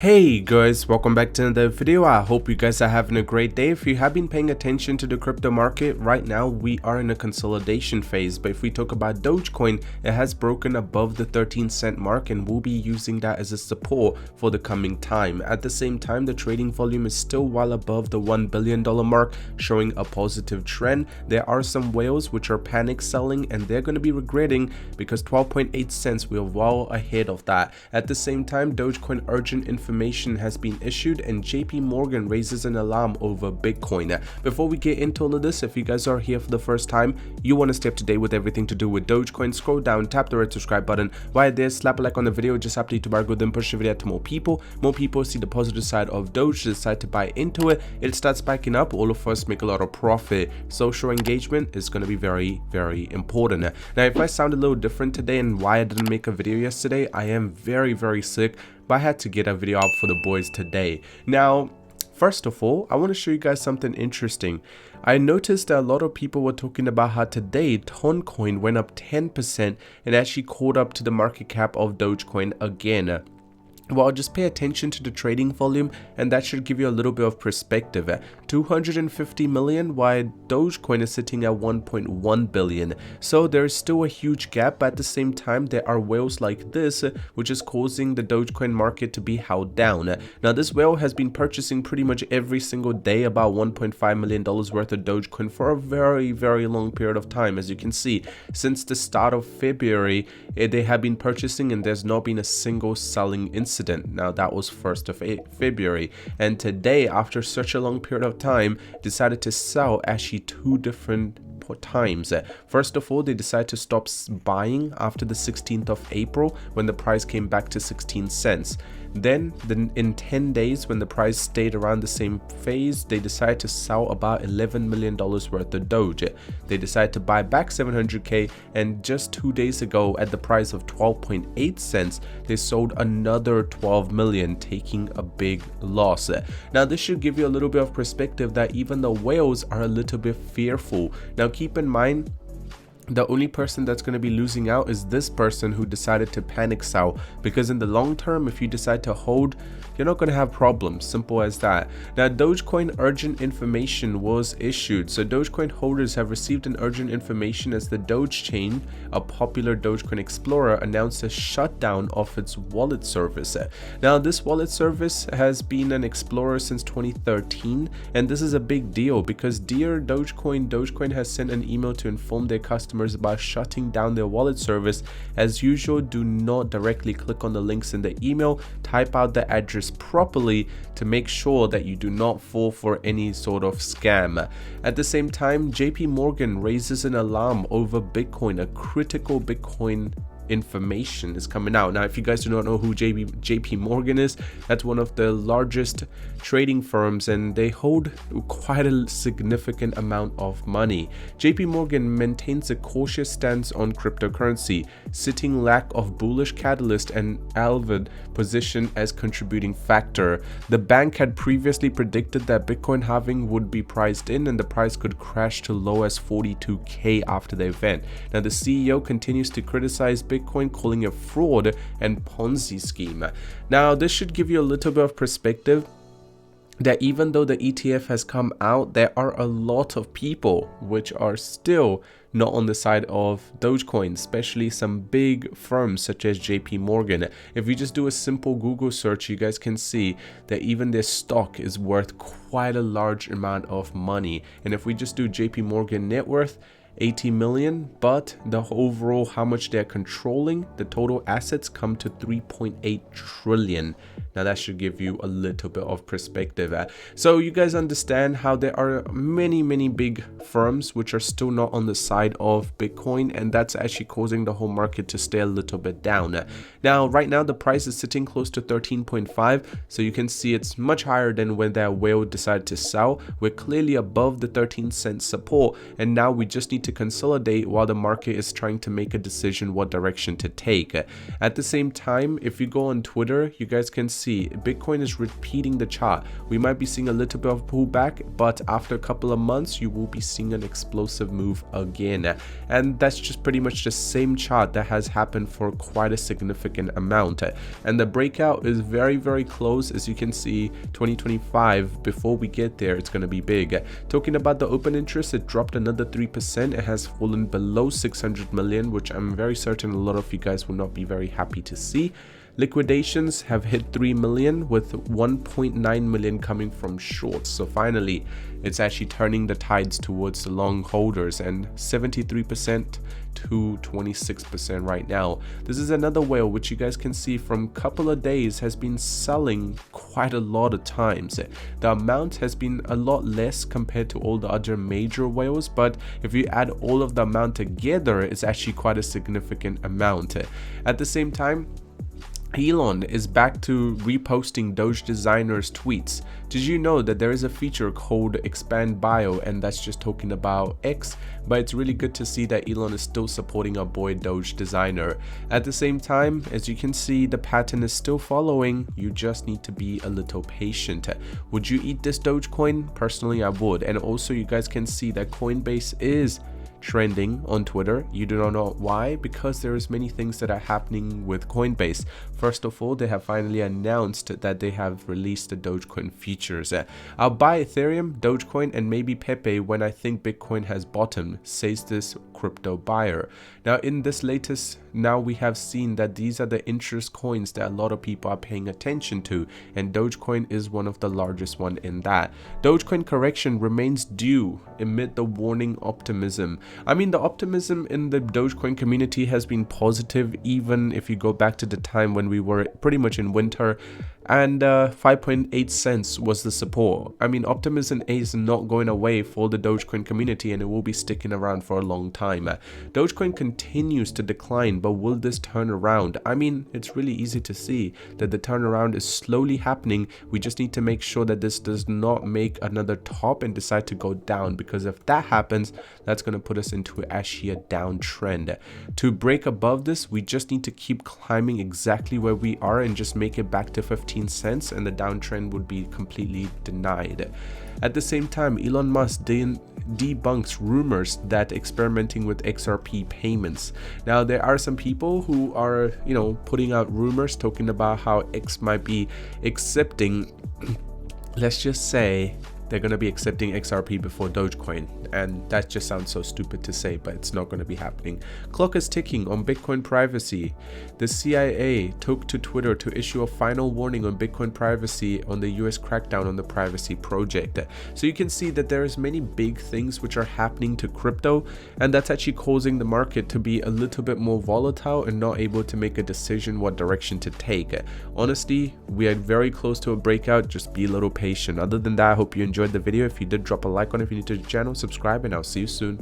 Hey guys, welcome back to another video. I hope you guys are having a great day. If you have been paying attention to the crypto market, right now we are in a consolidation phase. But if we talk about Dogecoin, it has broken above the 13-cent mark and we'll be using that as a support for the coming time. At the same time, the trading volume is still well above the $1 billion mark, showing a positive trend. There are some whales which are panic selling and they're going to be regretting because 12.8 cents, we're well ahead of that. At the same time, Dogecoin urgent information has been issued and JP Morgan raises an alarm over Bitcoin. Before we get into all of this, if you guys are here for the first time, you want to stay up to date with everything to do with Dogecoin, scroll down, tap the red subscribe button. While there, slap a like on the video, just update to Margo, then push the video out to more people. More people see the positive side of Doge, decide to buy into it. It starts spiking up, all of us make a lot of profit. Social engagement is going to be very, very important. Now, if I sound a little different today and why I didn't make a video yesterday, I am very, very sick. But I had to get a video out for the boys today. Now, first of all, I want to show you guys something interesting. I noticed that a lot of people were talking about how today Toncoin went up 10% and actually caught up to the market cap of Dogecoin again. Well, just pay attention to the trading volume and that should give you a little bit of perspective. 250 million while Dogecoin is sitting at 1.1 billion. So there's still a huge gap, but at the same time there are whales like this which is causing the Dogecoin market to be held down. Now this whale has been purchasing pretty much every single day about $1.5 million worth of Dogecoin for a very, very long period of time. As you can see, since the start of February, they have been purchasing and there's not been a single selling incident. Now that was 1st of February, and today, after such a long period of time, decided to sell actually two different times. First of all, they decided to stop buying after the 16th of April when the price came back to 16 cents. Then in 10 days, when the price stayed around the same phase, they decided to sell about $11 million worth of Doge. They decided to buy back 700k, and just 2 days ago at the price of 12.8 cents, they sold another 12 million, taking a big loss. Now this should give you a little bit of perspective that even the whales are a little bit fearful. Now keep in mind, the only person that's going to be losing out is this person who decided to panic sell, because in the long term, if you decide to hold, you're not going to have problems. Simple as that. Now, Dogecoin urgent information was issued. So Dogecoin holders have received an urgent information as the Doge chain, a popular Dogecoin explorer, announced a shutdown of its wallet service. Now, this wallet service has been an explorer since 2013, and this is a big deal because dear Dogecoin has sent an email to inform their customers about shutting down their wallet service. As usual, do not directly click on the links in the email. Type out the address properly to make sure that you do not fall for any sort of scam. At the same time, JP Morgan raises an alarm over Bitcoin. A critical Bitcoin information is coming out. Now, if you guys do not know who JP Morgan is, that's one of the largest trading firms and they hold quite a significant amount of money. JP Morgan maintains a cautious stance on cryptocurrency, citing lack of bullish catalyst and elevated position as contributing factor. The bank had previously predicted that Bitcoin halving would be priced in and the price could crash to low as 42k after the event. Now, the CEO continues to criticize Bitcoin, calling it fraud and Ponzi scheme. Now, this should give you a little bit of perspective that even though the ETF has come out, there are a lot of people which are still not on the side of Dogecoin, especially some big firms such as JP Morgan. If you just do a simple Google search, you guys can see that even their stock is worth quite a large amount of money. And if we just do JP Morgan net worth, 80 million, but the overall how much they're controlling, the total assets come to 3.8 trillion. Now that should give you a little bit of perspective. So you guys understand how there are many big firms which are still not on the side of Bitcoin, and that's actually causing the whole market to stay a little bit down. Now right now the price is sitting close to 13.5, so you can see it's much higher than when that whale decided to sell. We're clearly above the 13-cent support, and now we just need to to consolidate while the market is trying to make a decision what direction to take. At the same time, if you go on Twitter, you guys can see Bitcoin is repeating the chart. We might be seeing a little bit of pullback, but after a couple of months, you will be seeing an explosive move again. And that's just pretty much the same chart that has happened for quite a significant amount. And the breakout is very, very close. As you can see, 2025, before we get there, it's going to be big. Talking about the open interest, it dropped another 3%. It has fallen below 600 million, which I'm very certain a lot of you guys will not be very happy to see. Liquidations have hit 3 million, with 1.9 million coming from shorts. So finally, it's actually turning the tides towards the long holders, and 73% to 26% right now. This is another whale which you guys can see from a couple of days has been selling quite a lot of times. The amount has been a lot less compared to all the other major whales, but if you add all of the amount together, it's actually quite a significant amount. At the same time, Elon is back to reposting Doge designers' tweets. Did you know that there is a feature called Expand Bio, and that's just talking about X, but it's really good to see that Elon is still supporting our boy Doge designer. At the same time, as you can see, the pattern is still following. You just need to be a little patient. Would you eat this Dogecoin? Personally, I would. And also, you guys can see that Coinbase is trending on Twitter. You do not know why, because there is many things that are happening with Coinbase. First of all, they have finally announced that they have released the Dogecoin features. I'll buy Ethereum, Dogecoin, and maybe Pepe when I think Bitcoin has bottomed, says this crypto buyer. Now in this latest, now we have seen that these are the interest coins that a lot of people are paying attention to, and Dogecoin is one of the largest one in that. Dogecoin correction remains due amid the warning optimism. I mean, the optimism in the Dogecoin community has been positive, even if you go back to the time when we were pretty much in winter, and 5.8 cents was the support. I mean, optimism is not going away for the Dogecoin community, and it will be sticking around for a long time. Dogecoin continues to decline, but will this turn around? I mean, it's really easy to see that the turnaround is slowly happening. We just need to make sure that this does not make another top and decide to go down, because if that happens, that's going to put us into actually a downtrend. To break above this, we just need to keep climbing exactly where we are and just make it back to 15 cents, and the downtrend would be completely denied. At the same time, Elon Musk debunks rumors that experimenting with XRP payments. Now, there are some people who are, putting out rumors talking about how X might be accepting, let's just say, they're going to be accepting XRP before Dogecoin, and that just sounds so stupid to say, but it's not going to be happening. Clock is ticking on Bitcoin privacy. The CIA took to Twitter to issue a final warning on Bitcoin privacy on the US crackdown on the privacy project. So you can see that there is many big things which are happening to crypto, and that's actually causing the market to be a little bit more volatile and not able to make a decision what direction to take. Honestly, we are very close to a breakout. Just be a little patient. Other than that, I hope you enjoyed the video. If you did, drop a like on it. If you're new to the channel, subscribe, and I'll see you soon.